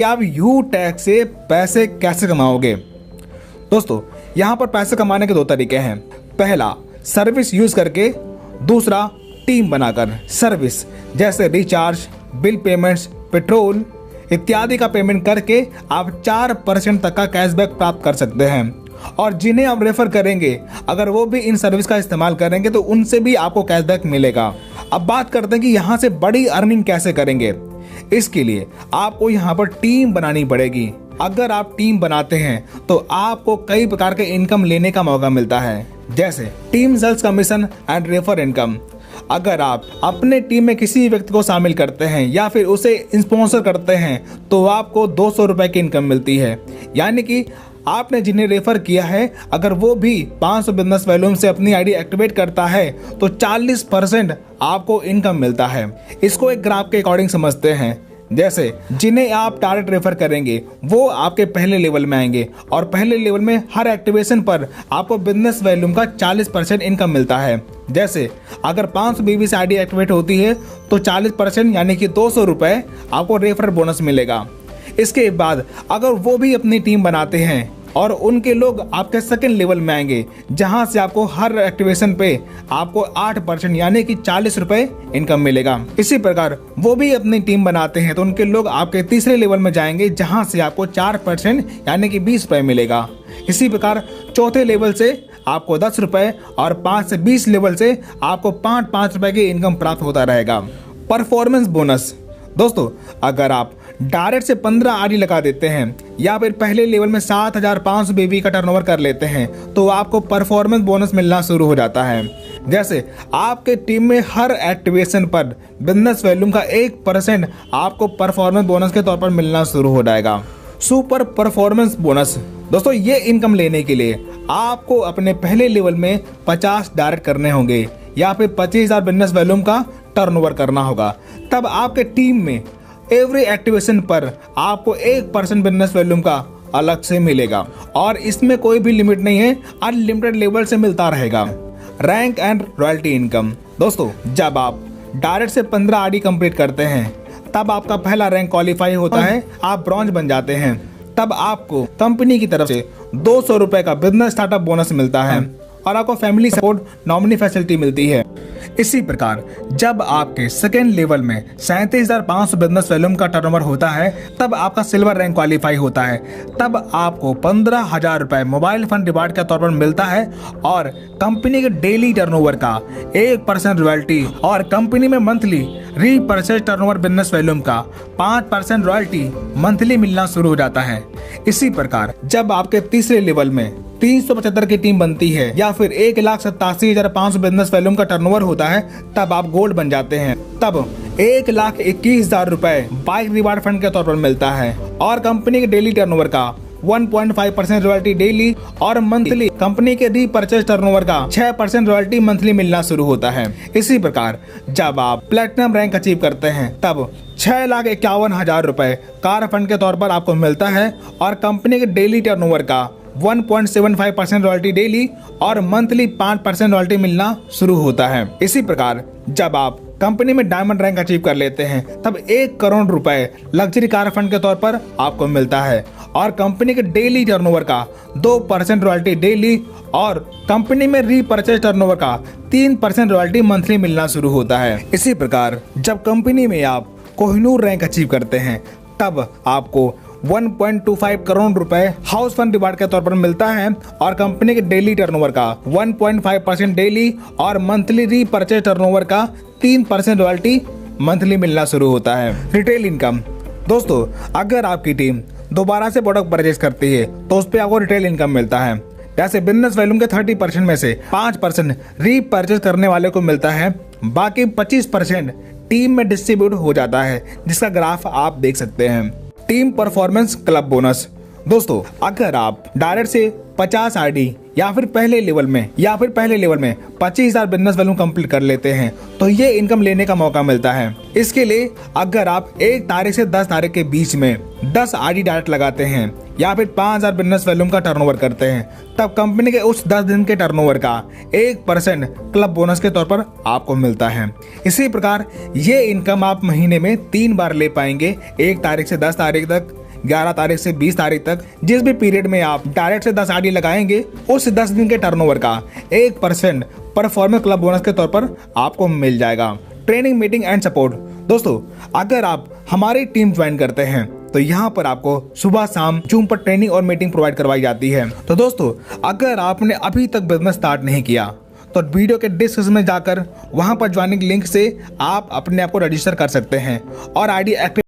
कि आप you tax से पैसे कैसे कमाओगे। दोस्तों, यहाँ पर पैसे कमाने के दो तरीके हैं। पहला, सर्विस यूज करके, दूसरा टीम बनाकर। सर्विस जैसे रिचार्ज, बिल पेमेंट्स, पेट्रोल इत्यादि का पेमेंट करके आप 4% तक का कैशबैक प्राप्त कर सकते हैं। और जिन्हें आप रेफर करेंगे, अगर वो भी इन सर्विस का इस्तेमाल करेंगे तो उनसे भी आपको कैशबैक मिलेगा। अब बात करते हैं कि यहाँ से बड़ी अर्निंग कैसे करेंगे। इसके लिए आपको यहाँ पर टीम बनानी पड़ेगी। अगर आप टीम बनाते हैं तो आपको कई प्रकार के इनकम लेने का मौका मिलता है, जैसे team sales commission and refer income. अगर आप अपने टीम में किसी व्यक्ति को शामिल करते हैं या फिर उसे स्पॉन्सर करते हैं तो आपको 200 रुपए की इनकम मिलती है। यानी कि आपने जिन्हें रेफर किया है, अगर वो भी 500 बिजनेस वॉल्यूम से अपनी आईडी एक्टिवेट करता है तो 40% आपको इनकम मिलता है। इसको एक ग्राफ के अकॉर्डिंग समझते हैं। जैसे जिन्हें आप टारगेट रेफर करेंगे वो आपके पहले लेवल में आएंगे और पहले लेवल में हर एक्टिवेशन पर आपको बिजनेस वॉल्यूम का 40% इनकम मिलता है। जैसे अगर 500 बीवी से आईडी एक्टिवेट होती है तो 40% यानी कि 200 रुपए आपको रेफर बोनस मिलेगा। इसके बाद अगर वो भी अपनी टीम बनाते हैं और उनके लोग आपके सेकंड लेवल में आएंगे, जहां से आपको हर एक्टिवेशन पे आपको 8% यानी कि 40 रुपए इनकम मिलेगा। इसी प्रकार वो भी अपनी टीम बनाते हैं तो उनके लोग आपके तीसरे लेवल में जाएंगे, जहां से आपको 4% यानी कि 20 रुपए मिलेगा। इसी प्रकार चौथे लेवल से आपको 10 रुपए और 5 से 20 लेवल से आपको 5 रुपए की इनकम प्राप्त होता रहेगा। Performance bonus. दोस्तों, अगर आप डायरेक्ट से 15 आरडी लगा देते हैं या फिर पहले लेवल में 7500 बीवी का टर्नओवर कर लेते हैं तो आपको परफॉर्मेंस बोनस मिलना शुरू हो जाता है। जैसे आपके टीम में हर एक्टिवेशन पर बिजनेस वॉल्यूम का 1% आपको परफॉर्मेंस बोनस के तौर पर मिलना शुरू हो जाएगा। Super performance bonus. दोस्तों, ये इनकम लेने के लिए आपको अपने पहले लेवल में 50 डायरेक्ट करने होंगे या फिर 25,000 बिजनेस वॉल्यूम का टर्नओवर करना होगा। तब आपके टीम में एवरी एक्टिवेशन पर आपको 1% बिजनेस वॉल्यूम का अलग से मिलेगा और इसमें कोई भी लिमिट नहीं है, अनलिमिटेड लेवल से मिलता रहेगा। Rank and royalty income. दोस्तों, जब आप डायरेक्ट से 15 आरडी कंप्लीट करते हैं तब आपका पहला रैंक क्वालिफाई होता है, आप ब्रॉन्ज बन जाते हैं। तब आपको कंपनी की तरफ से 200 रुपए का बिजनेस स्टार्टअप बोनस मिलता है और आपको फैमिली सपोर्ट नॉमिनी फैसिलिटी मिलती है। इसी प्रकार जब आपके सेकेंड लेवल में 37,500 बिजनेस वॉल्यूम का टर्नओवर होता है तब आपका सिल्वर रैंक क्वालिफाई होता है। तब आपको 15,000 रुपए मोबाइल फंड रिवार्ड के तौर पर मिलता है और कंपनी के डेली टर्नओवर का 1% रॉयल्टी और कंपनी में monthly repurchase turnover business volume का 5% रॉयल्टी मंथली मिलना शुरू हो जाता है। इसी प्रकार जब आपके तीसरे लेवल में 375 की टीम बनती है या फिर 1,87,500 बिजनेस वॉल्यूम का टर्नओवर होता है तब आप गोल्ड बन जाते हैं। तब 1,21,000 रुपए बाइक रिवार्ड फंड के तौर पर मिलता है और कंपनी के डेली टर्नओवर का 1.5% रॉयल्टी डेली और मंथली कंपनी के रीपरचेज टर्नओवर का 6% रॉयल्टी मंथली मिलना शुरू होता है। इसी प्रकार जब आप प्लेटिनम रैंक अचीव करते हैं तब 6,51,000 रुपए कार फंड के तौर पर आपको मिलता है और कंपनी के डेली टर्नओवर का 1.75% रॉयल्टी डेली और मंथली 5% रॉयल्टी मिलना शुरू होता है। इसी प्रकार जब आप कंपनी में डायमंड रैंक अचीव कर लेते हैं तब 1 करोड़ रुपए लग्जरी कार फंड के तौर पर आपको मिलता है और कंपनी के डेली टर्नओवर का 2% रॉयल्टी डेली और कंपनी में रीपरचेज टर्नओवर का 3% रॉयल्टी मंथली मिलना शुरू होता है। इसी प्रकार जब कंपनी में आप कोहिनूर रैंक अचीव करते हैं तब आपको 1.25 करोड़ रुपए हाउस फंड रिवार्ड के तौर पर मिलता है और कंपनी के डेली टर्नओवर का 1.5% डेली और मंथली रीपरचेज टर्नओवर का 3% रॉयल्टी मंथली मिलना शुरू होता है। Retail income. दोस्तों, अगर आपकी टीम दोबारा से प्रोडक्ट परचेज करती है तो उस पर आपको रिटेल इनकम मिलता है। जैसे बिजनेस वॉल्यूम के 30% में से 5% रीपरचेज करने वाले को मिलता है, बाकी 25% टीम में डिस्ट्रीब्यूट हो जाता है, जिसका ग्राफ आप देख सकते हैं। Team performance club bonus. दोस्तों, अगर आप डायरेक्ट से 50 आरडी या फिर पहले लेवल में 25,000 बिजनेस वॉल्यूम कंप्लीट कर लेते हैं तो ये इनकम लेने का मौका मिलता है। इसके लिए अगर आप 1 तारीख से 10 तारीख के बीच में 10 आरडी डायरेक्ट लगाते हैं या फिर 5,000 बिजनेस वॉल्यूम का टर्नओवर करते हैं तब कंपनी के उस 10 दिन के टर्नओवर का 1% क्लब बोनस के तौर पर आपको मिलता है। इसी प्रकार ये इनकम आप महीने में 3 बार ले पाएंगे, 1 तारीख से 10 तारीख तक 11 तारीख से 20 तारीख तक जिस भी पीरियड में आप डायरेक्ट से 10 आईडी लगाएंगे उस 10 दिन के टर्नओवर का 1% परफॉर्मेंस क्लब बोनस के तौर पर आपको मिल जाएगा। Training, meeting and support. दोस्तों, अगर आप हमारी टीम ज्वाइन करते हैं तो यहाँ पर आपको सुबह शाम जूम पर ट्रेनिंग और मीटिंग प्रोवाइड करवाई जाती है। तो दोस्तों, अगर आपने अभी तक बिजनेस स्टार्ट नहीं किया तो वीडियो के डिस्क्रिप्शन में जाकर वहां पर ज्वाइनिंग लिंक से आप अपने आप को रजिस्टर कर सकते हैं और आईडी एक्टिव